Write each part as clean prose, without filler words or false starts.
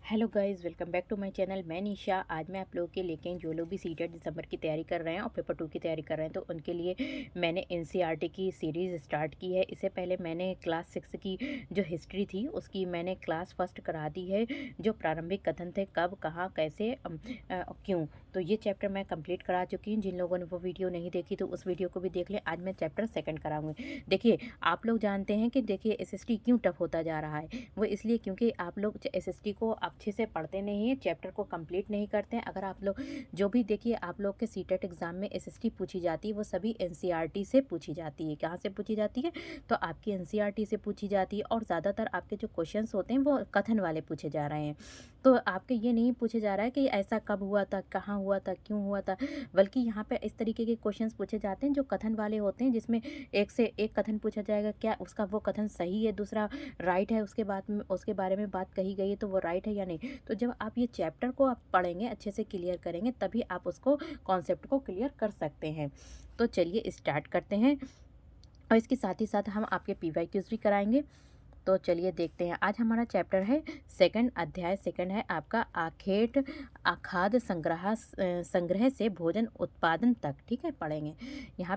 Hello guys, welcome back to my channel. मैं निशा। आज मैं आप लोगों के लेके जो लोग भी सीटेट दिसंबर की तैयारी कर रहे हैं और पेपर 2 की तैयारी कर रहे हैं तो उनके लिए मैंने एनसीईआरटी की सीरीज़ स्टार्ट की है। इससे पहले मैंने क्लास 6 की जो हिस्ट्री थी उसकी मैंने क्लास फर्स्ट करा दी है। जो प्रारंभिक कथन थे, कब, कहाँ, कैसे, क्यों, तो ये चैप्टर मैं कंप्लीट करा चुकी हूँ। जिन लोगों ने वो वीडियो नहीं देखी तो उस वीडियो को भी देख लें। आज मैं चैप्टर सेकंड कराऊंगी। देखिए, आप लोग जानते हैं कि देखिए एसएसटी क्यों टफ होता जा रहा है। वो इसलिए क्योंकि आप लोग एसएसटी को अच्छे से पढ़ते नहीं हैं, चैप्टर को कंप्लीट नहीं करते हैं। अगर आप लोग जो भी देखिए आप लोग के सीटेट एग्जाम में एसएसटी पूछी जाती है वो सभी एनसीईआरटी से पूछी जाती है। कहाँ से पूछी जाती है? तो आपकी एनसीईआरटी से पूछी जाती है और ज़्यादातर आपके जो क्वेश्चंस होते हैं वो कथन वाले पूछे जा रहे हैं। तो आपके ये नहीं पूछे जा रहा है कि ऐसा कब हुआ था, कहाँ हुआ था, क्यों हुआ था, बल्कि यहाँ पे इस तरीके के क्वेश्चंस पूछे जाते हैं जो कथन वाले होते हैं, जिसमें एक से एक कथन पूछा जाएगा, क्या उसका वो कथन सही है, दूसरा राइट है, उसके बाद में उसके बारे में बात कही गई है तो वो राइट है या नहीं। तो जब आप ये चैप्टर को आप पढ़ेंगे, अच्छे से क्लियर करेंगे, तभी आप उसको कॉन्सेप्ट को क्लियर कर सकते हैं। तो चलिए स्टार्ट करते हैं और इसके साथ ही साथ हम आपके पीवाईक्यूज भी कराएंगे। तो चलिए देखते हैं। आज हमारा चैप्टर है सेकंड, अध्याय सेकंड है आपका आखेट खाद्य संग्रह से भोजन उत्पादन तक। ठीक है, पढ़ेंगे। यहाँ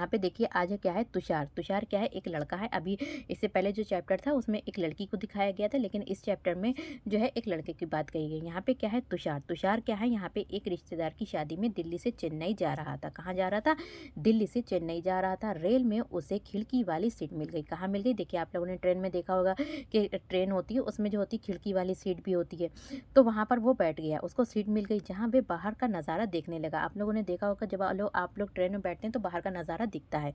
पे देखिए आज क्या है, तुषार। तुषार क्या है? एक लड़का है। अभी इससे पहले जो चैप्टर था उसमें एक लड़की को दिखाया गया था, लेकिन इस चैप्टर में जो है एक लड़के की बात कही गई। यहाँ पे क्या है, तुषार। तुषार क्या है, यहाँ पे एक रिश्तेदार की शादी में दिल्ली से चेन्नई जा रहा था। कहाँ जा रहा था? दिल्ली से चेन्नई जा रहा था। रेल में उसे खिड़की वाली सीट मिल गई। कहाँ मिल गई? देखिए, आप लोगों ने ट्रेन में देखा होगा कि ट्रेन होती है उसमें जो होती है खिड़की वाली सीट भी होती है। तो वहाँ पर वो बैठ गया, उसको सीट मिल गई जहाँ वे बाहर का नज़ारा देखने लगा। आप लोगों ने देखा होगा जब आप लोग ट्रेन में बैठते हैं तो बाहर का नज़ारा दिखता है।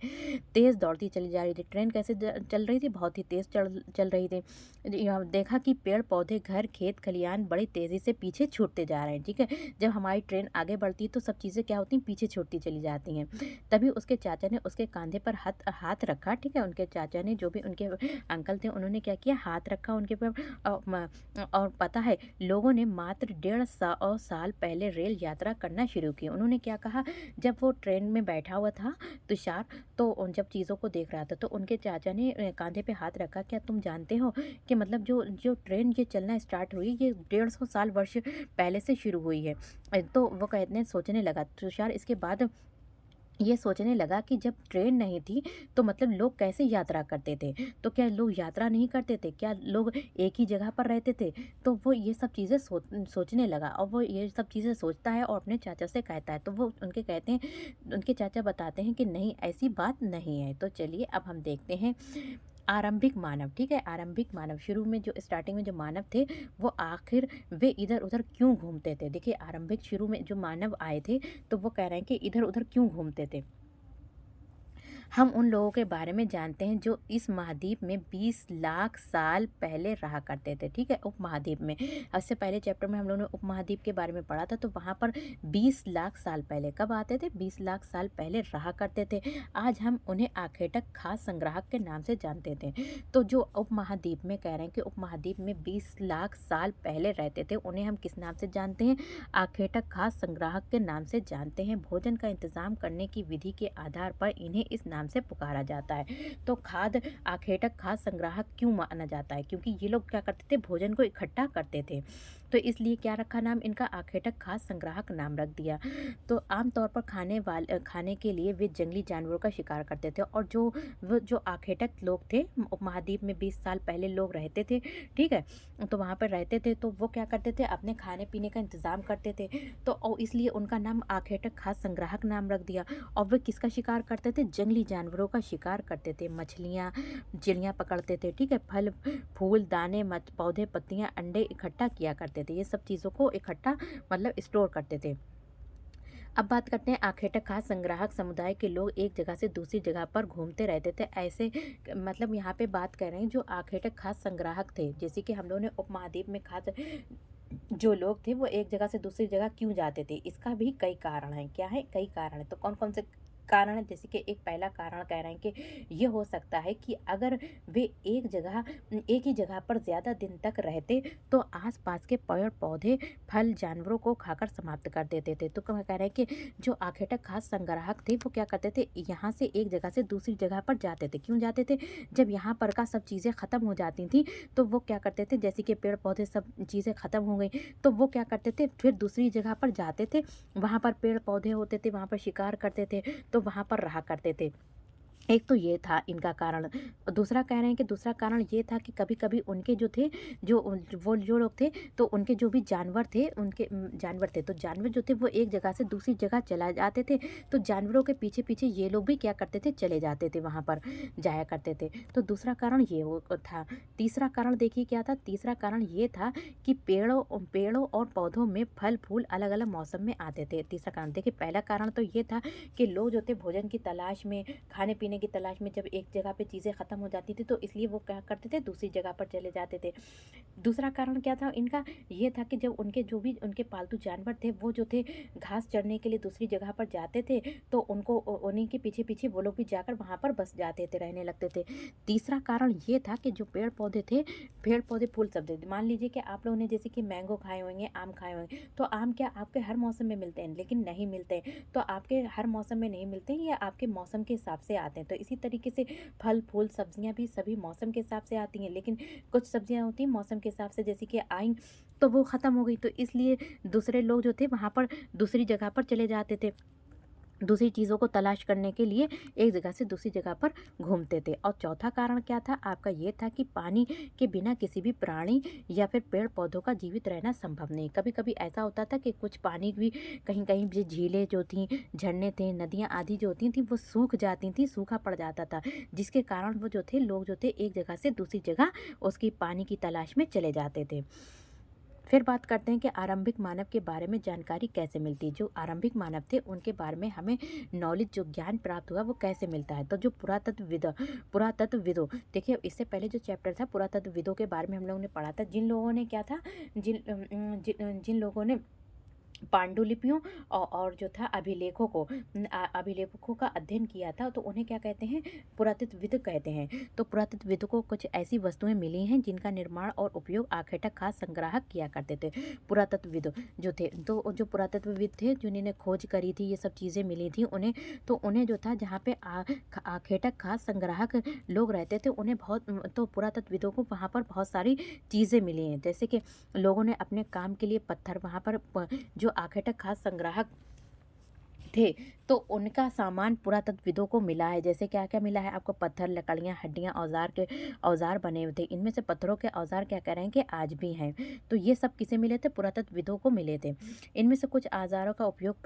तेज़ दौड़ती चली जा रही थी ट्रेन। कैसे चल रही थी? बहुत ही तेज़ चल रही थी। यहाँ देखा कि पेड़ पौधे, घर, खेत खलियान बड़ी तेज़ी से पीछे छूटते जा रहे हैं। ठीक है, जब हमारी ट्रेन आगे बढ़ती है तो सब चीज़ें क्या होती हैं, पीछे छूटती चली जाती हैं। तभी उसके चाचा ने उसके कंधे पर हाथ हाथ रखा। ठीक है, उनके चाचा ने, जो भी उनके अंकल थे, उन्होंने क्या किया, हाथ रखा उनके पर। और पता है, लोगों ने मात्र 1.5 साल पहले रेल यात्रा करना शुरू की। उन्होंने क्या कहा, जब वो ट्रेन में बैठा हुआ था तुषार, तो उन जब चीज़ों को देख रहा था तो उनके चाचा ने कंधे पे हाथ रखा। क्या तुम जानते हो कि मतलब जो जो ट्रेन ये चलना स्टार्ट हुई, ये 150 साल वर्ष पहले से शुरू हुई है। तो वो कहते हैं, सोचने लगा तुषार इसके बाद, ये सोचने लगा कि जब ट्रेन नहीं थी तो मतलब लोग कैसे यात्रा करते थे। तो क्या लोग यात्रा नहीं करते थे? क्या लोग एक ही जगह पर रहते थे? तो वो ये सब चीज़ें सोचने लगा और वो ये सब चीज़ें सोचता है और अपने चाचा से कहता है। तो वो उनके कहते हैं, उनके चाचा बताते हैं कि नहीं, ऐसी बात नहीं है। तो चलिए अब हम देखते हैं आरंभिक मानव। ठीक है, आरंभिक मानव, शुरू में जो स्टार्टिंग में जो मानव थे वो आखिर वे इधर उधर क्यों घूमते थे। देखिए, आरंभिक शुरू में जो मानव आए थे तो वो कह रहे हैं कि इधर उधर क्यों घूमते थे। हम उन लोगों के बारे में जानते हैं जो इस महाद्वीप में 20 लाख साल पहले रहा करते थे। ठीक है, उपमहाद्वीप में। इससे पहले चैप्टर में हम लोगों ने उपमहाद्वीप के बारे में पढ़ा था, तो वहाँ पर 20 लाख साल पहले कब आते थे? 20 लाख साल पहले रहा करते थे। आज हम उन्हें आखेटक खाद्य संग्राहक के नाम से जानते थे। तो जो उपमहाद्वीप में कह रहे हैं कि उपमहाद्वीप में 20 लाख साल पहले रहते थे, उन्हें हम किस नाम से जानते हैं? आखेटक खाद्य संग्राहक के नाम से जानते हैं। भोजन का इंतजाम करने की विधि के आधार पर इन्हें इस नाम से पुकारा जाता है। तो खाद्य आखेटक खाद्य संग्राहक क्यों माना जाता है? क्योंकि ये लोग क्या करते थे, भोजन को इकट्ठा करते थे। तो इसलिए क्या रखा नाम इनका, आखेटक खाद्य संग्राहक नाम रख दिया। तो आमतौर पर खाने के लिए वे जंगली जानवरों का शिकार करते थे। और जो आखेटक लोग थे, उपमहाद्वीप में 20 साल पहले लोग रहते थे। ठीक है, तो वहाँ पर रहते थे तो वो क्या करते थे, अपने खाने पीने का इंतजाम करते थे। तो इसलिए उनका नाम आखेटक खाद्य संग्राहक नाम रख दिया। और वे किसका शिकार करते थे? जंगली जानवरों का शिकार करते थे। मछलियाँ, चिड़ियाँ पकड़ते थे। ठीक है, फल फूल, दाने, पौधे, पत्तियाँ, अंडे इकट्ठा किया करते थे। ये सब चीज़ों को इकट्ठा मतलब स्टोर करते थे। अब बात करते हैं आखेटक खाद्य संग्राहक समुदाय के लोग एक जगह से दूसरी जगह पर घूमते रहते थे। ऐसे मतलब यहाँ पे बात कर रहे हैं जो आखेटक खाद्य संग्राहक थे, जैसे कि हम लोगों ने उपमहाद्वीप में खाद्य जो लोग थे वो एक जगह से दूसरी जगह क्यों जाते थे, इसका भी कई कारण हैं। क्या है? कई कारण है। तो कौन कौन से कारण है, जैसे कि एक पहला कारण कह रहे हैं कि ये हो सकता है कि अगर वे एक ही जगह पर ज़्यादा दिन तक रहते तो आसपास के पेड़ पौधे फल जानवरों को खाकर समाप्त कर देते थे। तो कह रहे हैं कि जो आखेटक खास संग्राहक थे वो क्या करते थे, यहाँ से एक जगह से दूसरी जगह पर जाते थे। क्यों जाते थे? जब यहाँ पर का सब चीज़ें ख़त्म हो जाती थी तो वो क्या करते थे, जैसे कि पेड़ पौधे सब चीज़ें ख़त्म हो गई तो वो क्या करते थे, फिर दूसरी जगह पर जाते थे। वहाँ पर पेड़ पौधे होते थे, वहाँ पर शिकार करते थे, तो वहाँ पर रहा करते थे। एक तो ये था इनका कारण। दूसरा कह रहे हैं कि दूसरा कारण ये था कि कभी-कभी उनके जो थे, जो वो जो लोग थे, तो उनके जो भी जानवर थे, जानवर थे, तो जानवर जो थे वो एक जगह से दूसरी जगह चला जाते थे, तो जानवरों के पीछे-पीछे ये लोग भी क्या करते थे, चले जाते थे, वहाँ पर जाया करते थे। तो दूसरा कारण ये वो था। तीसरा कारण देखिए क्या था, तीसरा कारण ये था कि पेड़ों और पौधों में फल-फूल अलग-अलग मौसम में आते थे। तीसरा कारण देखिए, पहला कारण तो ये था कि लोग जो थे भोजन की तलाश में, खाने-पीने की तलाश में जब एक जगह पे चीज़ें ख़त्म हो जाती थी तो इसलिए वो क्या करते थे, दूसरी जगह पर चले जाते थे। दूसरा कारण क्या था इनका, ये था कि जब उनके जो भी उनके पालतू जानवर थे वो जो थे घास चरने के लिए दूसरी जगह पर जाते थे तो उन्हीं के पीछे-पीछे वो लोग भी जाकर वहाँ पर बस जाते थे, रहने लगते थे। तीसरा कारण ये था कि जो पेड़-पौधे थे, पेड़-पौधे फूल सब देते। मान लीजिए कि आप लोगों ने जैसे कि मैंगो खाए होंगे, आम खाए होंगे, तो आम क्या आपके हर मौसम में मिलते हैं? लेकिन नहीं मिलते हैं। तो आपके हर मौसम में नहीं मिलते हैं, ये आपके मौसम के हिसाब से आते हैं। तो इसी तरीके से फल, फूल, सब्जियाँ भी सभी मौसम के हिसाब से आती हैं, लेकिन कुछ सब्जियाँ होती हैं मौसम के हिसाब से जैसे कि आईं, तो वो ख़त्म हो गई। तो इसलिए दूसरे लोग जो थे वहाँ पर दूसरी जगह पर चले जाते थे। दूसरी चीज़ों को तलाश करने के लिए एक जगह से दूसरी जगह पर घूमते थे। और चौथा कारण क्या था आपका, ये था कि पानी के बिना किसी भी प्राणी या फिर पेड़ पौधों का जीवित रहना संभव नहीं। कभी कभी ऐसा होता था कि कुछ पानी भी कहीं कहीं जो झीलें जो थी, झरने थे, नदियाँ आदि जो होती थी वो सूख जाती थी, सूखा पड़ जाता था, जिसके कारण वो जो थे लोग जो थे एक जगह से दूसरी जगह उसकी पानी की तलाश में चले जाते थे। फिर बात करते हैं कि आरंभिक मानव के बारे में जानकारी कैसे मिलती है। जो आरंभिक मानव थे उनके बारे में हमें नॉलेज, जो ज्ञान प्राप्त हुआ वो कैसे मिलता है। तो जो पुरातत्वविदों, देखिए इससे पहले जो चैप्टर था पुरातत्वविदों के बारे में हम लोगों ने पढ़ा था, जिन लोगों ने क्या था, जिन लोगों ने पांडुलिपियों और जो था अभिलेखों का अध्ययन किया था, तो उन्हें क्या कहते हैं, पुरातत्वविद कहते हैं। तो पुरातत्वविद को कुछ ऐसी वस्तुएं मिली हैं जिनका निर्माण और उपयोग आखेटक खास संग्राहक किया करते थे। पुरातत्वविद जो थे, तो जो पुरातत्वविद थे जिन्होंने खोज करी थी, ये सब चीज़ें मिली थी उन्हें, तो उन्हें जो था जहाँ पे आखेटक खास संग्राहक लोग रहते थे उन्हें बहुत, तो पुरातत्वविदों को वहाँ पर बहुत सारी चीज़ें मिली हैं, जैसे कि लोगों ने अपने काम के लिए पत्थर वहाँ पर जो आखेटक खास संग्राहक थे तो उनका सामान पुरातत्वविदों को मिला है। जैसे क्या-क्या मिला है आपको, पत्थर, लकड़ियाँ, हड्डियाँ, औज़ार बने हुए थे। इनमें से पत्थरों के औज़ार क्या कह रहे हैं कि आज भी हैं। तो ये सब किसे मिले थे? पुरातत्वविदों को मिले थे। इनमें से कुछ औज़ारों का उपयोग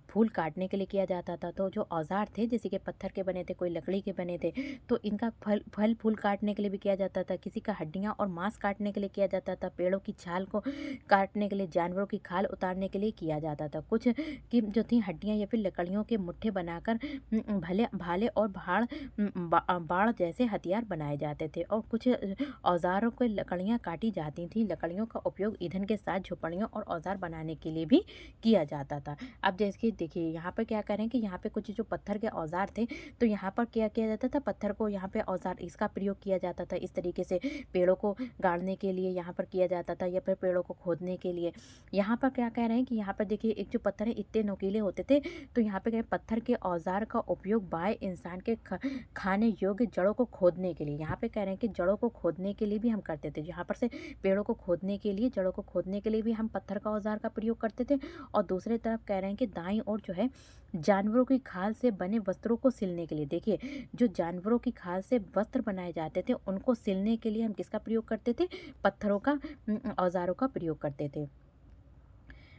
फूल काटने के लिए किया जाता था। तो जो औज़ार थे जैसे कि पत्थर के बने थे, कोई लकड़ी के बने थे, तो इनका फल-फूल काटने के लिए भी किया जाता था। किसी का हड्डियाँ और मांस काटने के लिए किया जाता था। पेड़ों की छाल को काटने के लिए, जानवरों की खाल उतारने के लिए किया जाता था। कुछ की जो थी हड्डियाँ या फिर लकड़ियों के मुट्ठे बनाकर भले भाले और बाड़ जैसे हथियार बनाए जाते थे। और कुछ औजारों को लकड़ियाँ काटी जाती थी। लकड़ियों का उपयोग ईंधन के साथ झोपड़ियों और औजार बनाने के लिए भी किया जाता था। अब जैसे कि देखिए यहाँ पर क्या करें कि यहाँ पे कुछ जो पत्थर के औजार थे, तो यहाँ पर क्या किया जाता था, पत्थर को यहाँ पे औजार इसका प्रयोग किया जाता था। इस तरीके से पेड़ों को गाड़ने के लिए यहाँ पर किया जाता था, या फिर पेड़ों को खोदने के लिए। यहाँ पर क्या कह रहे हैं कि यहाँ पर देखिए एक जो पत्थर है इतने नुकीले होते थे, तो यहाँ पे क्या है, पत्थर के औजार का उपयोग बाएं इंसान के खाने योग्य जड़ों को खोदने के लिए, यहाँ पे कह रहे हैं कि जड़ों को खोदने के लिए भी हम करते थे। यहाँ पर से पेड़ों को खोदने के लिए, जड़ों को खोदने के लिए भी हम पत्थर का औजार का प्रयोग करते थे। और दूसरी तरफ कह रहे हैं कि दाईं ओर जो है जानवरों की खाल से बने वस्त्रों को सिलने के लिए, देखिए जो जानवरों की खाल से वस्त्र बनाए जाते थे उनको सिलने के लिए हम किसका प्रयोग करते थे, पत्थरों का औजारों का प्रयोग करते थे।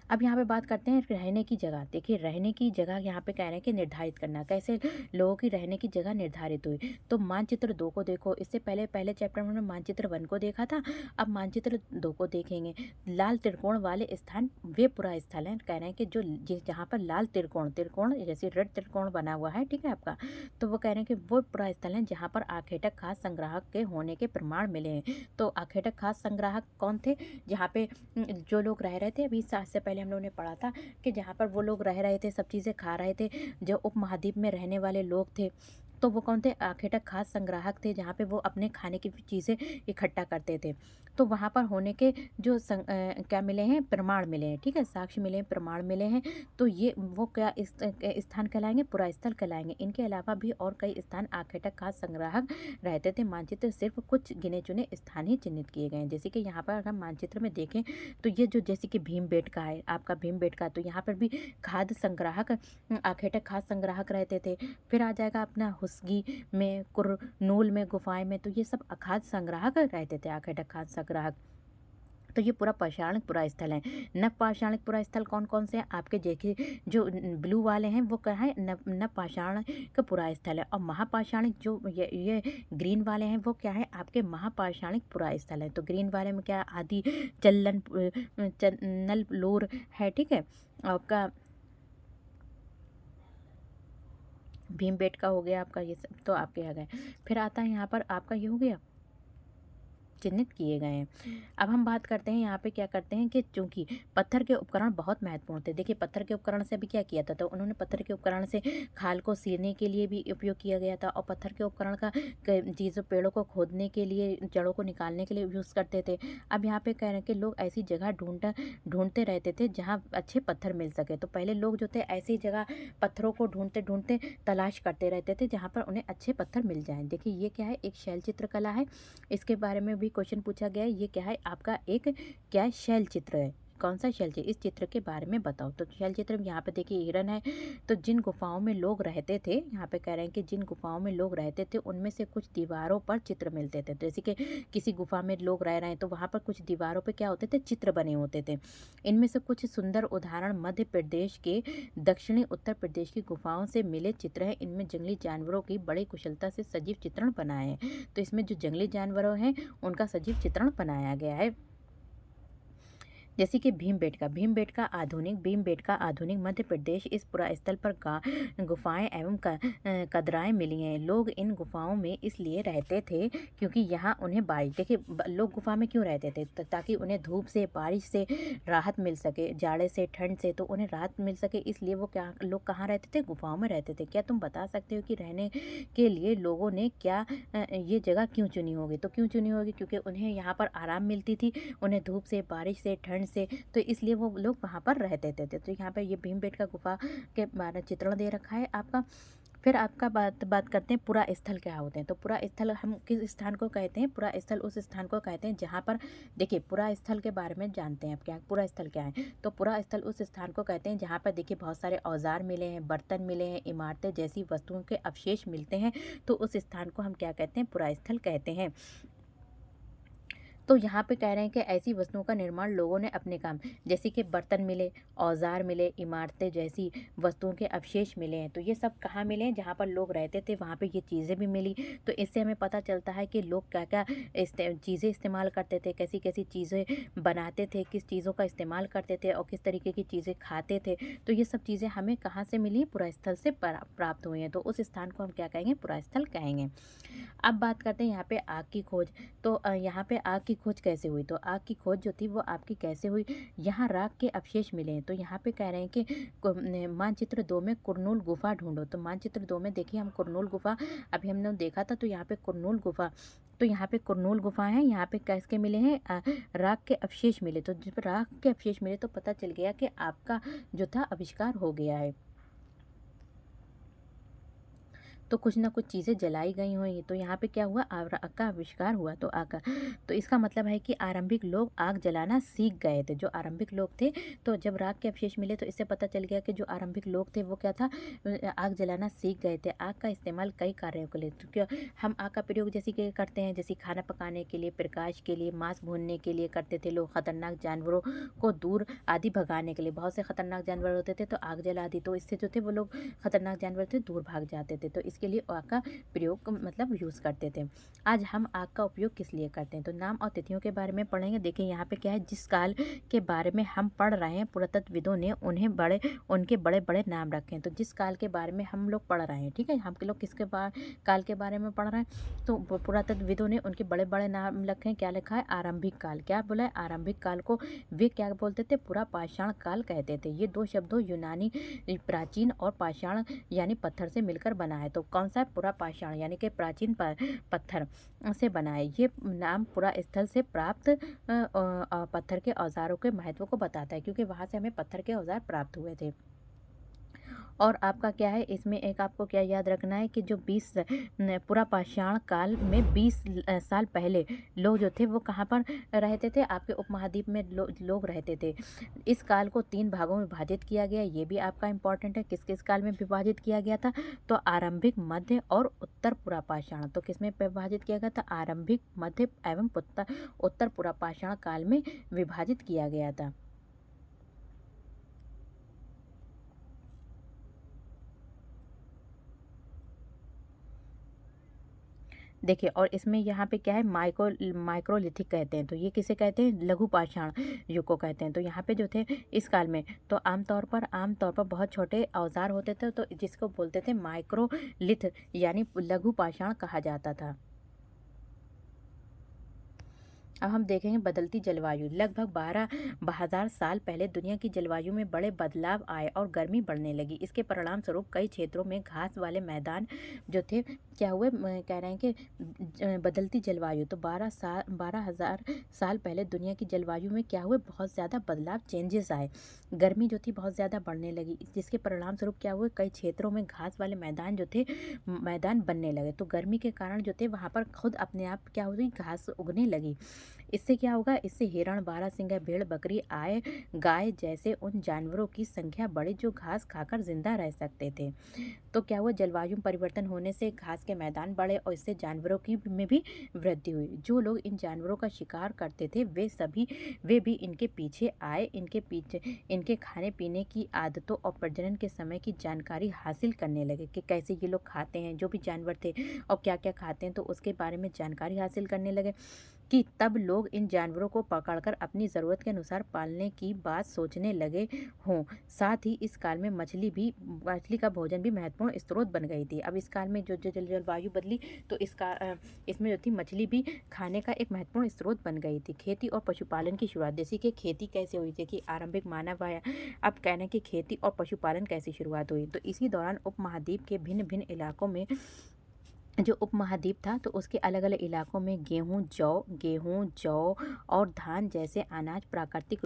अब यहाँ पे बात करते हैं रहने की जगह। देखिए रहने की जगह यहाँ पे कह रहे हैं कि निर्धारित करना, कैसे लोगों की रहने की जगह निर्धारित हुई। तो मानचित्र 2 को देखो, इससे पहले पहले चैप्टर में हमने मानचित्र 1 को देखा था, अब मानचित्र 2 को देखेंगे। लाल त्रिकोण वाले स्थान वे पुरा स्थल हैं। कह रहे हैं कि जहाँ पर लाल त्रिकोण त्रिकोण जैसे रेड त्रिकोण बना हुआ है, ठीक है आपका, तो वो कह रहे हैं कि वो पुरा स्थल हैं जहाँ पर आखेटक खास संग्राहक के होने के प्रमाण मिले हैं। तो आखेटक खास संग्राहक कौन थे? जहाँ पे जो लोग रह रहे थे, अभी से पहले पहले हम लोगों ने पढ़ा था कि जहाँ पर वो लोग रह रहे थे, सब चीज़ें खा रहे थे, जो उपमहाद्वीप में रहने वाले लोग थे, तो वो कौन थे? आखेटक खाद्य संग्राहक थे, जहाँ पे वो अपने खाने की चीज़ें इकट्ठा करते थे। तो वहाँ पर होने के जो क्या मिले हैं? प्रमाण मिले हैं, ठीक है? साक्ष्य मिले हैं, प्रमाण मिले हैं। तो ये वो क्या स्थान कहलाएँगे? पुरास्थल कहलाएँगे। इनके अलावा भी और कई स्थान आखेटक खाद्य संग्राहक रहते थे। मानचित्र सिर्फ़ कुछ गिने-चुने स्थान ही चिह्नित किए गए हैं। जैसे कि यहाँ पर अगर हम मानचित्र में देखें, तो ये जो जैसे कि भीमबेटका है, आपका भीमबेटका, तो यहाँ पर भी खाद्य संग्राहक आखेटक खाद्य संग्राहक रहते थे। फिर आ जाएगा अपना हुस्गी में, कुरनूल में, गुफाएँ में, तो ये सब खाद्य संग्राहक रहते थे, आखेटक खाद्य संग्राहक। तो ये पूरा पाषाणिक पुरास्थल है। नवपाषाणिक पुरास्थल कौन-कौन से हैं? आपके देखिए जो ब्लू वाले हैं वो क्या है? नवपाषाणिक पुरास्थल है, और महापाषाणिक जो ये ग्रीन वाले हैं वो क्या है? आपके महापाषाणिक पुरास्थल है। तो ग्रीन वाले में क्या? आदि चन्नललोर है, ठीक है? आपका भीमबेटका हो गया आपका, ये सब तो आपके आ गए। फिर आता है यहाँ पर आपका ये हो गया, चिन्हित किए गए हैं। अब हम बात करते हैं यहाँ पे क्या करते हैं कि चूँकि पत्थर के उपकरण बहुत महत्वपूर्ण थे। देखिए पत्थर के उपकरण से अभी क्या किया था, तो उन्होंने पत्थर के उपकरण से खाल को सीरने के लिए भी उपयोग किया गया था, और पत्थर के उपकरण का चीज़ों पेड़ों को खोदने के लिए, जड़ों को निकालने के लिए यूज़ करते थे। अब यहाँ पे कह रहे हैं कि लोग ऐसी जगह ढूंढते रहते थे जहाँ अच्छे पत्थर मिल सके। तो पहले लोग जो थे ऐसी जगह पत्थरों को ढूंढते ढूंढते तलाश करते रहते थे जहाँ पर उन्हें अच्छे पत्थर मिल जाएँ। देखिए ये क्या है? एक शैल चित्रकला है। इसके बारे में भी क्वेश्चन पूछा गया है। ये क्या है? आपका एक क्या है? शैल चित्र है। कौन सा शैल चित्र? इस चित्र के बारे में बताओ। तो शैल चित्र में यहाँ पे देखिए हिरन है। तो जिन गुफाओं में लोग रहते थे, यहाँ पे कह रहे हैं कि जिन गुफाओं में लोग रहते थे उनमें से कुछ दीवारों पर चित्र मिलते थे। तो जैसे कि किसी गुफा में लोग रह रहे हैं तो वहाँ पर कुछ दीवारों पे क्या होते थे? चित्र बने होते थे। इनमें से कुछ सुंदर उदाहरण मध्य प्रदेश के दक्षिणी उत्तर प्रदेश की गुफाओं से मिले चित्र हैं। इनमें जंगली जानवरों की बड़ी कुशलता से सजीव चित्रण बनाए हैं। तो इसमें जो जंगली जानवरों हैं उनका सजीव चित्रण बनाया गया है। जैसे कि भीमबेटका आधुनिक मध्य प्रदेश, इस पुरास्थल पर गुफाएं एवं कदराएं मिली हैं। लोग इन गुफाओं में इसलिए रहते थे क्योंकि यहाँ उन्हें बारिश, देखिए लोग गुफा में क्यों रहते थे? ताकि उन्हें धूप से, बारिश से राहत मिल सके, जाड़े से, ठंड से, तो उन्हें राहत मिल सके, इसलिए वो क्या लोग कहाँ रहते थे? गुफाओं में रहते थे। क्या तुम बता सकते हो कि रहने के लिए लोगों ने क्या ये जगह क्यों चुनी होगी? तो क्यों चुनी होगी? क्योंकि उन्हें यहाँ पर आराम मिलती थी, उन्हें धूप से, बारिश से, ठंड से, तो इसलिए वो लोग वहाँ पर रहते थे। तो यहाँ पर ये भीमबेटका गुफा के बारे में चित्रण दे रखा है आपका। फिर आपका बात करते हैं पुरा स्थल क्या होते हैं। तो पुरा स्थल हम किस स्थान को कहते हैं? पुरा स्थल उस स्थान को कहते हैं जहाँ पर, देखिए पुरा स्थल के बारे में जानते हैं आप, क्या पुरा स्थल क्या है? तो पुरा स्थल उस स्थान को कहते हैं जहाँ पर देखिए बहुत सारे औजार मिले हैं, बर्तन मिले हैं, इमारतें जैसी वस्तुओं के अवशेष मिलते हैं, तो उस स्थान को हम क्या कहते हैं? पुरा स्थल कहते हैं। तो यहाँ पे कह रहे हैं कि ऐसी वस्तुओं का निर्माण लोगों ने अपने काम, जैसे कि बर्तन मिले, औजार मिले, इमारतें जैसी वस्तुओं के अवशेष मिले हैं, तो ये सब कहाँ मिले हैं? जहाँ पर लोग रहते थे वहाँ पे ये चीज़ें भी मिली। तो इससे हमें पता चलता है कि लोग क्या क्या चीज़ें इस्तेमाल करते थे, कैसी कैसी चीज़ें बनाते थे, किस चीज़ों का इस्तेमाल करते थे, और किस तरीके की चीज़ें खाते थे। तो ये सब चीज़ें हमें कहाँ से मिली? पुरास्थल से प्राप्त हुई हैं। तो उस स्थान को हम क्या कहेंगे? पुरास्थल कहेंगे। अब बात करते हैं यहाँ पे आग की खोज। तो यहाँ पे आग की खोज कैसे हुई? तो आग की खोज जो थी वो आपकी कैसे हुई? यहाँ राख के अवशेष मिले हैं। तो यहाँ पे कह रहे हैं कि मानचित्र 2 में कुरनूल गुफा ढूंढो। तो मानचित्र 2 में देखिए हम कुरनूल गुफा अभी हमने देखा था, तो यहाँ पे कुरनूल गुफा, तो यहाँ पे कुरनूल गुफा है। यहाँ पे कैसे मिले हैं? राख के अवशेष मिले। तो जब राख के अवशेष मिले तो पता चल गया कि आपका जो था आविष्कार हो गया है। तो कुछ ना कुछ चीज़ें जलाई गई हुई। तो यहाँ पे क्या हुआ? आग का आविष्कार हुआ। तो आग, तो इसका मतलब है कि आरंभिक लोग आग जलाना सीख गए थे। जो आरंभिक लोग थे, तो जब राख के अवशेष मिले तो इससे पता चल गया कि जो आरंभिक लोग थे वो क्या था? आग जलाना सीख गए थे। आग का इस्तेमाल कई कार्यों के लिए, तो क्या हम आग का प्रयोग जैसे कि करते हैं, जैसे खाना पकाने के लिए, प्रकाश के लिए, मांस भूनने के लिए करते थे लोग, खतरनाक जानवरों को दूर आदि भगाने के लिए। बहुत से खतरनाक जानवर होते थे तो आग जला दी, तो इससे जो थे वो लोग खतरनाक जानवर थे दूर भाग जाते थे। तो किसके लिए आग का प्रयोग मतलब यूज़ करते थे। आज हम आग का उपयोग किस लिए करते हैं? तो नाम और तिथियों के बारे में पढ़ेंगे। देखिए यहाँ पे क्या है, जिस काल के बारे में हम पढ़ रहे हैं पुरातत्वविदों ने उनके बड़े बड़े नाम रखे हैं। तो जिस काल के बारे में हम लोग पढ़ रहे हैं, ठीक है, हम लोग किसके काल के बारे में पढ़ रहे हैं, तो पुरातत्वविदों ने उनके बड़े बड़े नाम रखे हैं। क्या लिखा है? आरंभिक काल। क्या बोला है? आरंभिक काल को वे क्या बोलते थे? पुरा पाषाण काल कहते थे। ये दो शब्दों यूनानी प्राचीन और पाषाण यानी पत्थर से मिलकर बना है। तो कौन सा है? पुरा पाषाण यानी कि प्राचीन पत्थर से बना है। ये नाम पुरा स्थल से प्राप्त पत्थर के औजारों के महत्व को बताता है, क्योंकि वहां से हमें पत्थर के औजार प्राप्त हुए थे। और आपका क्या है, इसमें एक आपको क्या याद रखना है कि जो 20 पुरा पाषाण काल में 20 साल पहले लोग जो थे वो कहाँ पर रहते थे? आपके उपमहाद्वीप में लोग रहते थे। इस काल को 3 भागों में विभाजित किया गया। ये भी आपका इम्पोर्टेंट है। किस किस काल में विभाजित किया गया था? तो आरंभिक, मध्य और उत्तर पुरा पाषाण। तो किसमें विभाजित किया गया था? आरंभिक, मध्य एवं उत्तर पुरा पाषाण काल में विभाजित किया गया था। देखिए, और इसमें यहाँ पे क्या है, माइक्रोलिथिक कहते हैं। तो ये किसे कहते हैं? लघु पाषाण युग को कहते हैं। तो यहाँ पे जो थे इस काल में, तो आमतौर पर बहुत छोटे औजार होते थे, तो जिसको बोलते थे माइक्रोलिथ यानी लघु पाषाण कहा जाता था। अब हम देखेंगे बदलती जलवायु। लगभग 12,000 साल पहले दुनिया की जलवायु में बड़े बदलाव आए और गर्मी बढ़ने लगी। इसके परिणाम स्वरूप कई क्षेत्रों में घास वाले मैदान जो थे क्या हुए, कह रहे हैं कि बदलती जलवायु। तो 12,000 साल पहले दुनिया की जलवायु में क्या हुए, बहुत ज़्यादा बदलाव, चेंजेस आए। गर्मी जो थी बहुत ज़्यादा बढ़ने लगी, जिसके परिणाम स्वरूप क्या हुए, कई क्षेत्रों में घास वाले मैदान जो थे मैदान बनने लगे। तो गर्मी के कारण जो थे वहाँ पर खुद अपने आप क्या हो गई, घास उगने लगी। इससे क्या होगा, इससे हिरण, बारहसिंगा, भेड़, बकरी, गाय जैसे उन जानवरों की संख्या बढ़ी जो घास खाकर जिंदा रह सकते थे। तो क्या हुआ, जलवायु परिवर्तन होने से घास के मैदान बढ़े और इससे जानवरों की में भी वृद्धि हुई। जो लोग इन जानवरों का शिकार करते थे वे भी इनके पीछे आए। इनके खाने पीने की आदतों और प्रजनन के समय की जानकारी हासिल करने लगे कि कैसे ये लोग खाते हैं, जो भी जानवर थे और क्या क्या खाते हैं, तो उसके बारे में जानकारी हासिल करने लगे। कि तब लोग इन जानवरों को पकड़कर अपनी ज़रूरत के अनुसार पालने की बात सोचने लगे हों। साथ ही इस काल में मछली का भोजन भी महत्वपूर्ण स्रोत बन गई थी। अब इस काल में जो जलवायु बदली, तो इसमें जो थी मछली भी खाने का एक महत्वपूर्ण स्रोत बन गई थी। खेती और पशुपालन की शुरुआत। जैसे कि खेती कैसे हुई थी कि आरंभिक मानव आया, अब कहने की खेती और पशुपालन कैसे शुरुआत हुई। तो इसी दौरान उपमहाद्वीप के भिन्न भिन्न इलाकों में, जो उपमहाद्वीप था, तो उसके अलग अलग इलाकों में गेहूं, जौ और धान जैसे अनाज प्राकृतिक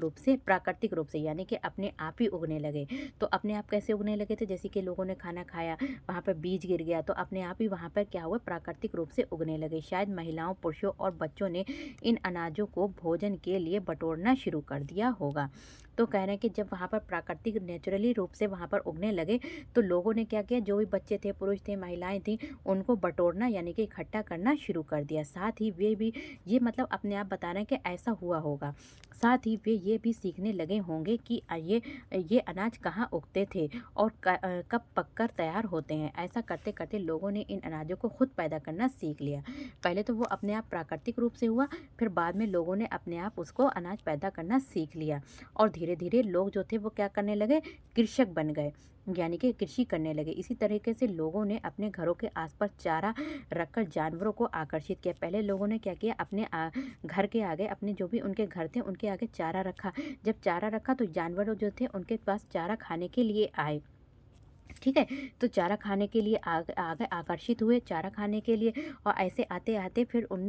रूप से यानी कि अपने आप ही उगने लगे। तो अपने आप कैसे उगने लगे थे? जैसे कि लोगों ने खाना खाया, वहाँ पर बीज गिर गया, तो अपने आप ही वहाँ पर क्या हुआ, प्राकृतिक रूप से उगने लगे। शायद महिलाओं, पुरुषों और बच्चों ने इन अनाजों को भोजन के लिए बटोरना शुरू कर दिया होगा। तो कह रहे हैं कि जब वहाँ पर प्राकृतिक नेचुरली रूप से वहाँ पर उगने लगे, तो लोगों ने क्या किया, जो भी बच्चे थे, पुरुष थे, महिलाएं थी, उनको बटोरना यानी कि इकट्ठा करना शुरू कर दिया। साथ ही वे भी ये मतलब अपने आप बता रहे हैं कि ऐसा हुआ होगा। साथ ही वे ये भी सीखने लगे होंगे कि ये अनाज कहाँ उगते थे और कब पककर तैयार होते हैं। ऐसा करते करते लोगों ने इन अनाजों को खुद पैदा करना सीख लिया। पहले तो वो अपने आप प्राकृतिक रूप से हुआ, फिर बाद में लोगों ने अपने आप उसको अनाज पैदा करना सीख लिया। और धीरे धीरे लोग जो थे वो क्या करने लगे, कृषक बन गए, यानी कि कृषि करने लगे। इसी तरीके से लोगों ने अपने घरों के आसपास चारा रखकर जानवरों को आकर्षित किया। पहले लोगों ने क्या किया, अपने घर के आगे, अपने जो भी उनके घर थे उनके आगे चारा रखा। जब चारा रखा तो जानवर जो थे उनके पास चारा खाने के लिए आए। ठीक है, तो चारा खाने के लिए आगे आकर्षित हुए चारा खाने के लिए। और ऐसे आते आते फिर उन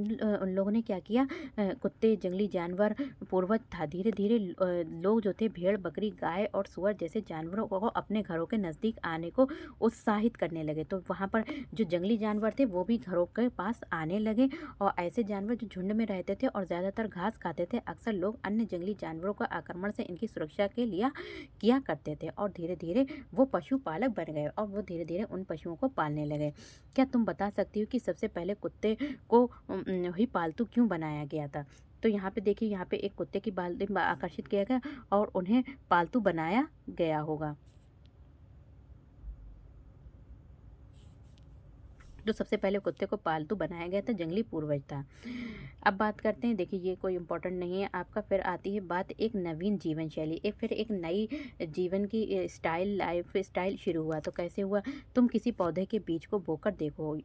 लोगों ने क्या किया, कुत्ते, जंगली जानवर पूर्वज था। धीरे धीरे लोग जो थे भेड़, बकरी, गाय और सुअर जैसे जानवरों को अपने घरों के नज़दीक आने को उत्साहित करने लगे। तो वहाँ पर जो जंगली जानवर थे वो भी घरों के पास आने लगे। और ऐसे जानवर जो झुंड में रहते थे और ज़्यादातर घास खाते थे, अक्सर लोग अन्य जंगली जानवरों का आक्रमण से इनकी सुरक्षा के लिए किया करते थे। और धीरे धीरे वो पशुपालक बन गए और वो धीरे धीरे उन पशुओं को पालने लगे। क्या तुम बता सकती हो कि सबसे पहले कुत्ते को ही पालतू क्यों बनाया गया था? तो यहाँ पे देखिए, यहाँ पे एक कुत्ते की बाल आकर्षित किया गया और उन्हें पालतू बनाया गया होगा। जो सबसे पहले कुत्ते को पालतू बनाया गया था जंगली पूर्वज था। अब बात करते हैं, देखिए ये कोई इम्पोर्टेंट नहीं है आपका। फिर आती है बात एक नवीन जीवन शैली, फिर एक नई जीवन की स्टाइल, लाइफ स्टाइल शुरू हुआ। तो कैसे हुआ? तुम किसी पौधे के बीज को बोकर देखो,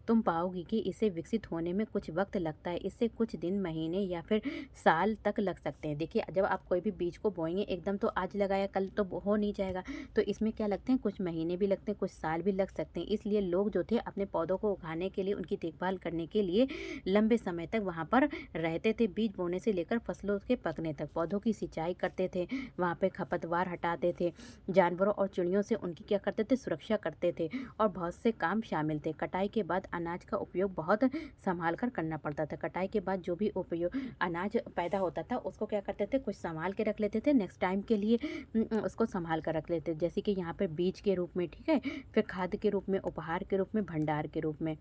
तुम पाओगी कि इसे विकसित होने में कुछ वक्त लगता है। इससे कुछ दिन, महीने या फिर साल तक लग सकते हैं। देखिए जब आप कोई भी बीज को बोएंगे एकदम तो आज लगाया कल तो हो नहीं जाएगा, तो इसमें क्या लगते हैं, कुछ महीने भी लगते हैं, कुछ साल भी लग सकते हैं। इसलिए लोग जो थे अपने पौधों को उगाने के लिए, उनकी देखभाल करने के लिए लंबे समय तक वहाँ पर रहते थे। बीज बोने से लेकर फसलों के पकने तक पौधों की सिंचाई करते थे, वहाँ पे खपतवार हटाते थे, जानवरों और चिड़ियों से उनकी क्या करते थे, सुरक्षा करते थे, और बहुत से काम शामिल थे। कटाई के बाद अनाज का उपयोग बहुत संभाल कर करना पड़ता था। कटाई के बाद जो भी उपयोग अनाज पैदा होता था उसको क्या करते थे, कुछ संभाल के रख लेते थे, नेक्स्ट टाइम के लिए उसको संभाल कर रख लेते, जैसे कि यहाँ पर बीज के रूप में, ठीक है, फिर खाद्य के रूप में, उपहार के रूप में, भंडार के रूप में।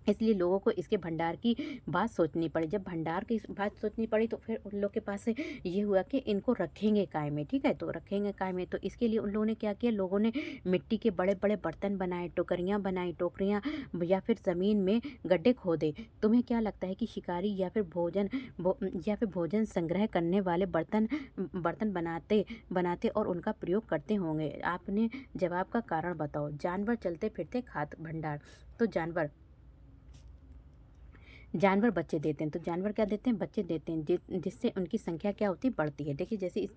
इसलिए लोगों को इसके भंडार की बात सोचनी पड़ी। जब भंडार की बात सोचनी पड़ी तो फिर उन लोग के पास ये हुआ कि इनको रखेंगे काय में, ठीक है, तो रखेंगे काय में, तो इसके लिए उन लोगों ने क्या किया, लोगों ने मिट्टी के बड़े बड़े बर्तन बनाए, टोकरियाँ बनाई, टोकरियाँ, या फिर ज़मीन में गड्ढे खोदे। तुम्हें क्या लगता है कि शिकारी या फिर भोजन संग्रह करने वाले बर्तन बर्तन बनाते बनाते और उनका प्रयोग करते होंगे? आपने जवाब का कारण बताओ। जानवर चलते फिरते खाद्य भंडार। तो जानवर बच्चे देते हैं, तो जानवर क्या देते हैं, बच्चे देते हैं, जिससे उनकी संख्या क्या होती है, बढ़ती है। देखिए जैसे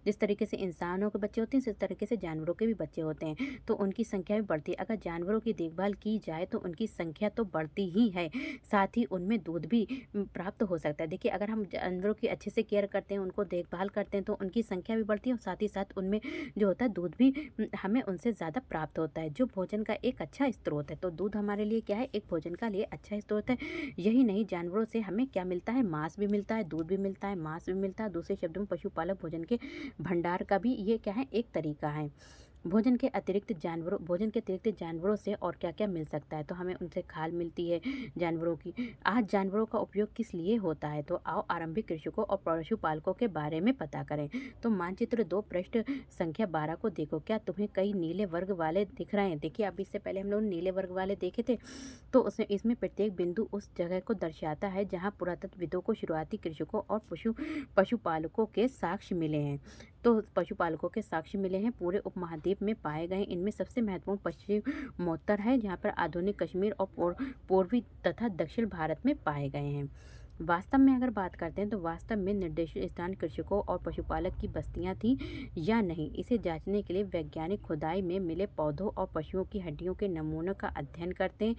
जिस तरीके से इंसानों के बच्चे होते हैं, इस तरीके से जानवरों के भी बच्चे होते हैं, तो उनकी संख्या भी बढ़ती है। अगर जानवरों की देखभाल की जाए तो उनकी संख्या तो बढ़ती ही है, साथ ही उनमें दूध भी प्राप्त हो सकता है। देखिए अगर हम जानवरों की अच्छे से केयर करते हैं, उनको देखभाल करते हैं, तो उनकी संख्या भी बढ़ती है, और साथ ही साथ उनमें जो होता है दूध भी हमें उनसे ज़्यादा प्राप्त होता है, जो भोजन का एक अच्छा स्रोत है। तो दूध हमारे लिए क्या है, एक भोजन का लिए अच्छा स्रोत है। यही नहीं, जानवरों से हमें क्या मिलता है, मांस भी मिलता है, दूध भी मिलता है, मांस भी मिलता है। दूसरे शब्दों में पशुपालक भोजन के भंडार का भी ये क्या है, एक तरीका है। भोजन के अतिरिक्त जानवरों से और क्या-क्या मिल सकता है, तो हमें उनसे खाल मिलती है जानवरों की। आज जानवरों का उपयोग किस लिए होता है, तो आओ आरंभिक कृषकों और पशुपालकों के बारे में पता करें। तो मानचित्र 2 पृष्ठ संख्या 12 को देखो। क्या तुम्हें कई नीले वर्ग वाले दिख रहे हैं? देखिए अब इससे पहले हम लोग नीले वर्ग वाले देखे थे, तो इसमें प्रत्येक बिंदु उस जगह को दर्शाता है जहाँ पुरातत्वविदों को शुरुआती कृषकों और पशुपालकों के साक्ष्य मिले हैं। तो पशुपालकों के साक्ष्य मिले हैं, पूरे उपमहाद्वीप में पाए गए। इनमें सबसे महत्वपूर्ण पश्चिमोत्तर है, जहाँ पर आधुनिक कश्मीर और पूर्वी तथा दक्षिण भारत में पाए गए हैं। वास्तव में अगर बात करते हैं तो वास्तव में निर्दिष्ट स्थान कृषकों और पशुपालक की बस्तियां थी या नहीं, इसे जांचने के लिए वैज्ञानिक खुदाई में मिले पौधों और पशुओं की हड्डियों के नमूनों का अध्ययन करते हैं।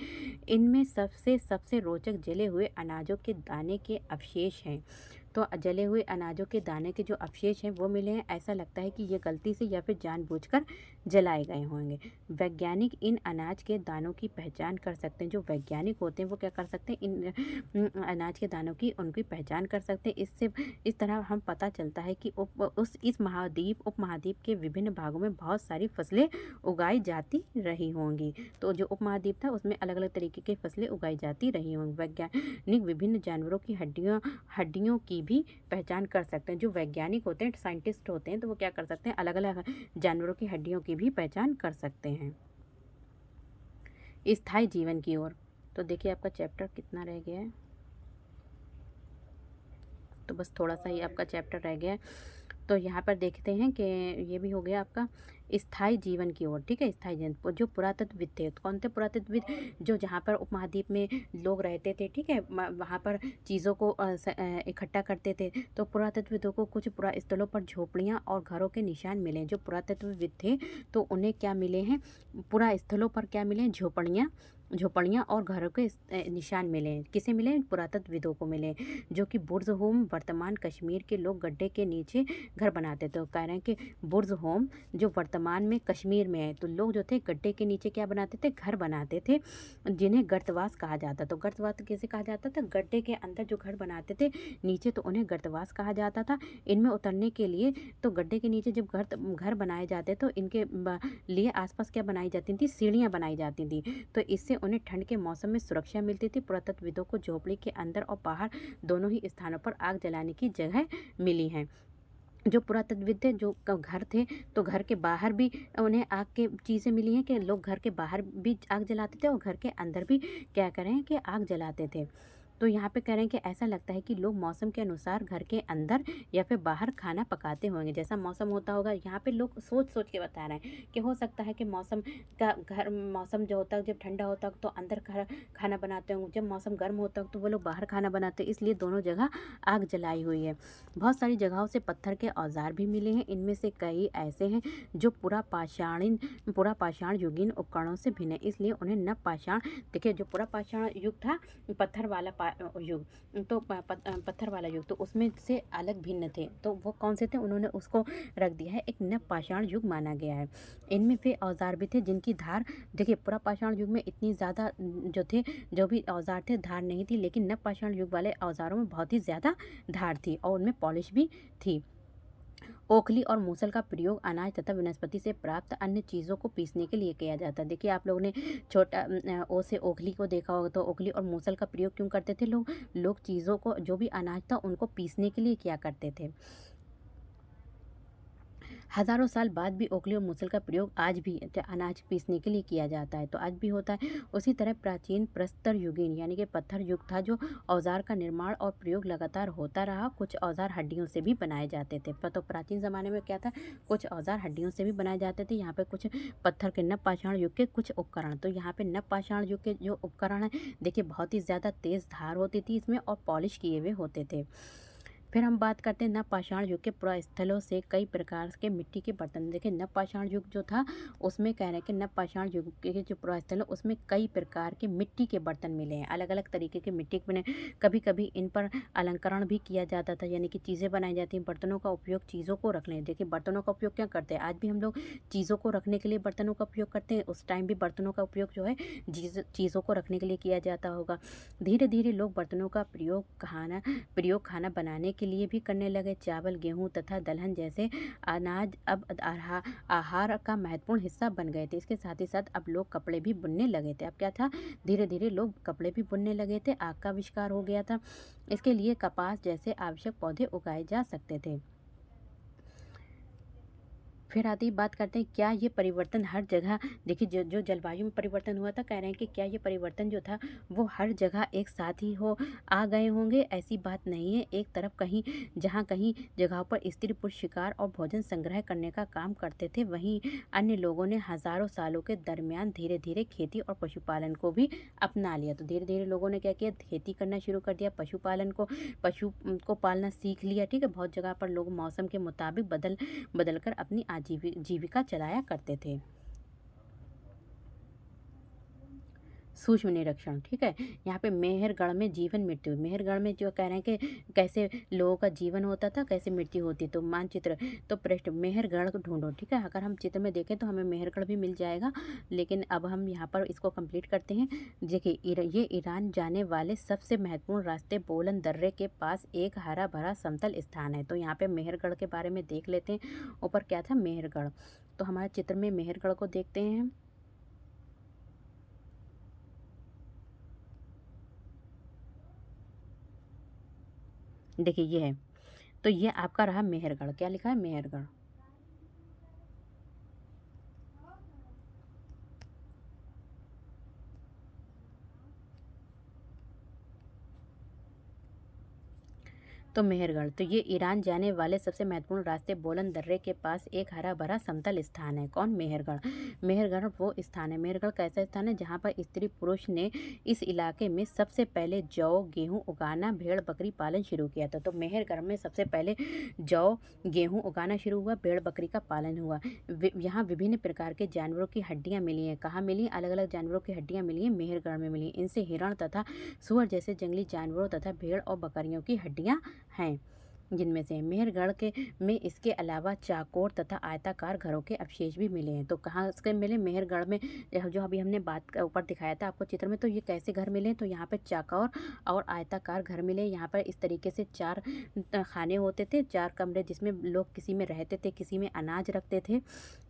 इनमें सबसे रोचक जले हुए अनाजों के दाने के अवशेष हैं। तो जले हुए अनाजों के दाने के जो अवशेष हैं वो मिले हैं। ऐसा लगता है कि ये गलती से या फिर जानबूझकर जलाए गए होंगे। वैज्ञानिक इन अनाज के दानों की पहचान कर सकते हैं। जो वैज्ञानिक होते हैं वो क्या कर सकते हैं, इन अनाज के दानों की उनकी पहचान कर सकते हैं। इससे इस तरह हम पता चलता है कि इस उपमहाद्वीप के विभिन्न भागों में बहुत सारी फसलें उगाई जाती रही होंगी। तो जो उपमहाद्वीप था उसमें अलग अलग तरीके की फसलें उगाई जाती रही होंगी। वैज्ञानिक विभिन्न जानवरों की हड्डियों की भी पहचान कर सकते हैं। जो वैज्ञानिक होते हैं, साइंटिस्ट होते हैं, तो वो क्या कर सकते हैं, अलग अलग जानवरों की हड्डियों की भी पहचान कर सकते हैं। स्थायी जीवन की ओर, तो देखिए आपका चैप्टर कितना रह गया है, तो बस थोड़ा सा ही आपका चैप्टर रह गया है। तो यहाँ पर देखते हैं कि ये भी हो गया आपका स्थायी जीवन की ओर, ठीक है। स्थायी जीवन, जो पुरातत्वविद थे, तो कौन थे पुरातत्वविद, जो जहाँ पर उपमहाद्वीप में लोग रहते थे, ठीक है, वहाँ पर चीज़ों को इकट्ठा करते थे। तो पुरातत्वविदों को कुछ स्थलों पर झोपड़ियाँ और घरों के निशान मिले। जो पुरातत्वविद थे तो उन्हें क्या मिले हैं, पुरा स्थलों पर क्या मिले हैं, झोपड़ियाँ और घरों के निशान मिले हैं। किसे मिले हैं, पुरातत्वविदों को मिले, जो कि बुर्ज होम, वर्तमान कश्मीर के लोग गड्ढे के नीचे घर बनाते थे। तो कह रहे हैं कि बुर्ज होम जो वर्तमान में कश्मीर में है, तो लोग जो थे गड्ढे के नीचे क्या बनाते थे, घर बनाते थे, जिन्हें गर्तवास कहा जाता। तो गर्तवास कैसे कहा जाता था, गड्ढे के अंदर जो घर बनाते थे नीचे, तो उन्हें गर्तवास कहा जाता था। इनमें उतरने के लिए तो गड्ढे के नीचे जब घर बनाए जाते तो इनके लिए आसपास क्या बनाई जाती थी, सीढ़ियाँ बनाई जाती थी। तो इससे उन्हें ठंड के मौसम में सुरक्षा मिलती थी। पुरातत्वविदों को झोपड़ी के अंदर और बाहर दोनों ही स्थानों पर आग जलाने की जगह मिली है। जो पुरातत्वविद थे, जो घर थे, तो घर के बाहर भी उन्हें आग की चीज़ें मिली हैं कि लोग घर के बाहर भी आग जलाते थे और घर के अंदर भी क्या करें कि आग जलाते थे। तो यहाँ पे कह रहे हैं कि ऐसा लगता है कि लोग मौसम के अनुसार घर के अंदर या फिर बाहर खाना पकाते होंगे। जैसा मौसम होता होगा, यहाँ पे लोग सोच-सोच के बता रहे हैं कि हो सकता है कि मौसम जो होता है जब ठंडा होता है तो अंदर खाना बनाते होंगे, जब मौसम गर्म होता है तो वो लोग बाहर खाना बनाते हैं, इसलिए दोनों जगह आग जलाई हुई है। बहुत सारी जगहों से पत्थर के औजार भी मिले हैं। इनमें से कई ऐसे हैं जो पूरा पाषाण युगीन उपकरणों से भिन्न है, इसलिए उन्हें नवपाषाण, देखिए जो पूरा पाषाण युग था, पत्थर वाला युग, तो पत्थर वाला युग, तो उसमें से अलग भिन्न थे। तो वो कौन से थे, उन्होंने उसको रख दिया है एक नवपाषाण युग माना गया है। इनमें वे औजार भी थे जिनकी धार, देखिए पूरा पाषाण युग में इतनी ज़्यादा जो भी औजार थे धार नहीं थी, लेकिन नवपाषाण युग वाले औजारों में बहुत ही ज़्यादा धार थी और उनमें पॉलिश भी थी। ओखली और मूसल का प्रयोग अनाज तथा वनस्पति से प्राप्त अन्य चीज़ों को पीसने के लिए किया जाता है। देखिए आप लोगों ने छोटा ओ से ओखली को देखा होगा, तो ओखली और मूसल का प्रयोग क्यों करते थे लोग चीज़ों को, जो भी अनाज था उनको पीसने के लिए किया करते थे। हज़ारों साल बाद भी ओखली और मूसल का प्रयोग आज भी अनाज पीसने के लिए किया जाता है, तो आज भी होता है। उसी तरह प्राचीन प्रस्तर युगीन यानी कि पत्थर युग था, जो औजार का निर्माण और प्रयोग लगातार होता रहा। कुछ औजार हड्डियों से भी बनाए जाते थे, तो प्राचीन ज़माने में क्या था, कुछ औजार हड्डियों से भी बनाए जाते थे। यहाँ पे कुछ पत्थर के नवपाषाण युग के कुछ उपकरण, तो यहाँ पे नवपाषाण युग के जो उपकरण है, देखिए बहुत ही ज़्यादा तेज़ धार होती थी इसमें और पॉलिश किए हुए होते थे। फिर हम बात करते हैं नवपाषाण युग के पुरास्थलों से कई प्रकार के मिट्टी के बर्तन। देखिए नवपाषाण युग जो था, उसमें कह रहे हैं कि नवपाषाण युग के जो पुरास्थल है उसमें कई प्रकार के मिट्टी के बर्तन मिले हैं, अलग अलग तरीके के मिट्टी के बने। कभी कभी इन पर अलंकरण भी किया जाता था, यानी कि चीज़ें बनाई जाती हैं। बर्तनों का उपयोग चीज़ों को रखने, देखिए बर्तनों का उपयोग क्या करते हैं, आज भी हम लोग चीज़ों को रखने के लिए बर्तनों का उपयोग करते हैं, उस टाइम भी बर्तनों का उपयोग जो है चीज़ों को रखने के लिए किया जाता होगा। धीरे धीरे लोग बर्तनों का प्रयोग खाना बनाने के लिए भी करने लगे। चावल, गेहूं तथा दलहन जैसे अनाज अब आहार का महत्वपूर्ण हिस्सा बन गए थे। इसके साथ ही साथ अब लोग कपड़े भी बुनने लगे थे। अब क्या था, धीरे धीरे लोग कपड़े भी बुनने लगे थे, आग का आविष्कार हो गया था। इसके लिए कपास जैसे आवश्यक पौधे उगाए जा सकते थे। फिर आती है, बात करते हैं क्या ये परिवर्तन हर जगह, देखिए जो जो जलवायु में परिवर्तन हुआ था, कह रहे हैं कि क्या ये परिवर्तन जो था वो हर जगह एक साथ ही आ गए होंगे, ऐसी बात नहीं है। एक तरफ कहीं जगहों पर स्त्री पुरुष शिकार और भोजन संग्रह करने का काम करते थे, वहीं अन्य लोगों ने हजारों सालों के दरमियान धीरे धीरे खेती और पशुपालन को भी अपना लिया। तो धीरे धीरे लोगों ने क्या किया, खेती करना शुरू कर दिया, पशु को पालना सीख लिया। ठीक है, बहुत जगह पर लोग मौसम के मुताबिक बदलकर अपनी जीविका चलाया करते थे। सूक्ष्म निरीक्षण, ठीक है। यहाँ पे मेहरगढ़ में जीवन मृत्यु, मेहरगढ़ में जो कह रहे हैं कि कैसे लोगों का जीवन होता था, कैसे मृत्यु होती, तो मानचित्र, तो पृष्ठ मेहरगढ़ को ढूंढो। ठीक है, अगर हम चित्र में देखें तो हमें मेहरगढ़ भी मिल जाएगा, लेकिन अब हम यहाँ पर इसको कंप्लीट करते हैं। देखिए ये ईरान जाने वाले सबसे महत्वपूर्ण रास्ते बोलन दर्रे के पास एक हरा भरा समतल स्थान है। तो यहाँ पे मेहरगढ़ के बारे में देख लेते हैं। ऊपर क्या था, मेहरगढ़, तो हमारे चित्र में मेहरगढ़ को देखते हैं। देखिए ये है, तो ये आपका रहा मेहरगढ़, क्या लिखा है, मेहरगढ़। तो मेहरगढ़, तो ये ईरान जाने वाले सबसे महत्वपूर्ण रास्ते बोलन दर्रे के पास एक हरा भरा समतल स्थान है। कौन, मेहरगढ़। मेहरगढ़ वो स्थान है, मेहरगढ़ कैसा स्थान है जहाँ पर स्त्री पुरुष ने इस इलाके में सबसे पहले जौ गेहूँ उगाना, भेड़ बकरी पालन शुरू किया था। तो मेहरगढ़ में सबसे पहले जौ गेहूँ उगाना शुरू हुआ, भेड़ बकरी का पालन हुआ। यहाँ विभिन्न प्रकार के जानवरों की हड्डियाँ मिली हैं। कहाँ मिली, अलग अलग जानवरों की हड्डियाँ मिली हैं, मेहरगढ़ में मिली। इनसे हिरण तथा सुअर जैसे जंगली जानवरों तथा भेड़ और बकरियों की हड्डियाँ हैं, जिनमें से मेहरगढ़ के में इसके अलावा चाकोर तथा आयताकार घरों के अवशेष भी मिले हैं। तो कहाँ से मिले, मेहरगढ़ में, जो अभी हमने बात ऊपर दिखाया था आपको चित्र में, तो ये कैसे घर मिले, तो यहाँ पे चाकोर और आयताकार घर मिले। यहाँ पर इस तरीके से 4 खाने होते थे, 4 कमरे, जिसमें लोग किसी में रहते थे, किसी में अनाज रखते थे।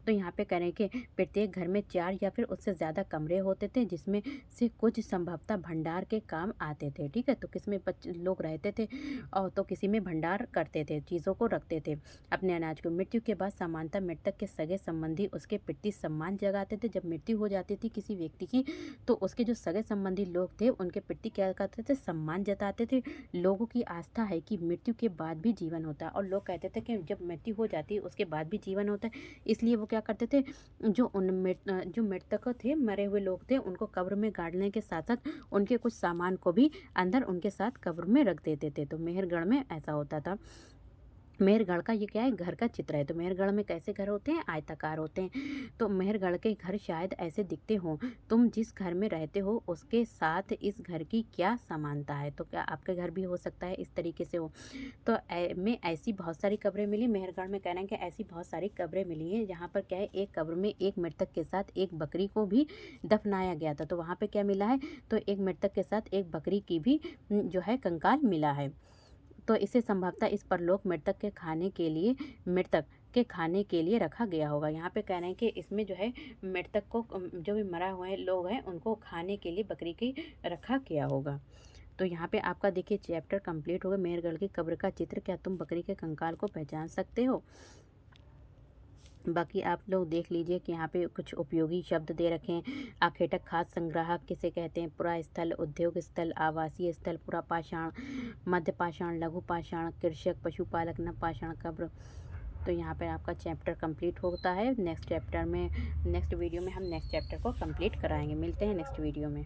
तो यहाँ पे करें कि प्रत्येक घर में 4 या फिर उससे ज़्यादा कमरे होते थे, जिसमें से कुछ संभवतः भंडार के काम आते थे। ठीक है, तो किसमें लोग रहते थे और तो किसी में भंडार करते थे, चीज़ों को रखते थे अपने अनाज को। मृत्यु के बाद सामान्यतः मृतक के सगे संबंधी उसके प्रति सम्मान जगाते थे। जब मृत्यु हो जाती थी किसी व्यक्ति की, तो उसके जो सगे संबंधी लोग थे उनके प्रति क्या करते थे, सम्मान जताते थे। लोगों की आस्था है कि मृत्यु के बाद भी जीवन होता है, और लोग कहते थे कि जब मृत्यु हो जाती है उसके बाद भी जीवन होता है। इसलिए वो क्या करते थे, जो मृतक थे, मरे हुए लोग थे, उनको कब्र में गाड़ने के साथ साथ उनके कुछ सामान को भी अंदर उनके साथ कब्र में रख देते थे। तो मेहरगढ़ में ऐसा होता था। मेहरगढ़ का ये क्या है, घर का चित्र है। तो मेहरगढ़ में कैसे घर होते हैं, आयताकार होते हैं। तो मेहरगढ़ के घर शायद ऐसे दिखते हों। तुम जिस घर में रहते हो उसके साथ इस घर की क्या समानता है। तो क्या आपके घर भी हो सकता है इस तरीके से हो। तो में ऐसी बहुत सारी कब्रें मिली। मेहरगढ़ में कह रहे हैं कि ऐसी बहुत सारी कब्रें मिली हैं जहाँ पर क्या है, एक कब्र में एक मृतक के साथ एक बकरी को भी दफनाया गया था। तो वहाँ पे क्या मिला है, तो एक मृतक के साथ एक बकरी की भी जो है कंकाल मिला है। तो इसे संभवतः इस परलोक मृतक के खाने के लिए रखा गया होगा। यहाँ पे कह रहे हैं कि इसमें जो है मृतक को, जो भी मरा हुए लोग हैं, उनको खाने के लिए बकरी की रखा गया होगा। तो यहाँ पे आपका देखिए चैप्टर कंप्लीट हो गया। मेहरगढ़ की कब्र का चित्र, क्या तुम बकरी के कंकाल को पहचान सकते हो। बाकी आप लोग देख लीजिए कि यहाँ पे कुछ उपयोगी शब्द दे रखे हैं। आखेटक खाद्य संग्राहक किसे कहते हैं, पुरा स्थल, उद्योग स्थल, आवासीय स्थल, पुरा पाषाण, मध्य पाषाण, लघु पाषाण, कृषक, पशुपालक, नव पाषाण, कब्र। तो यहाँ पर आपका चैप्टर कंप्लीट होता है। नेक्स्ट वीडियो में हम नेक्स्ट चैप्टर को कंप्लीट कराएंगे। मिलते हैं नेक्स्ट वीडियो में।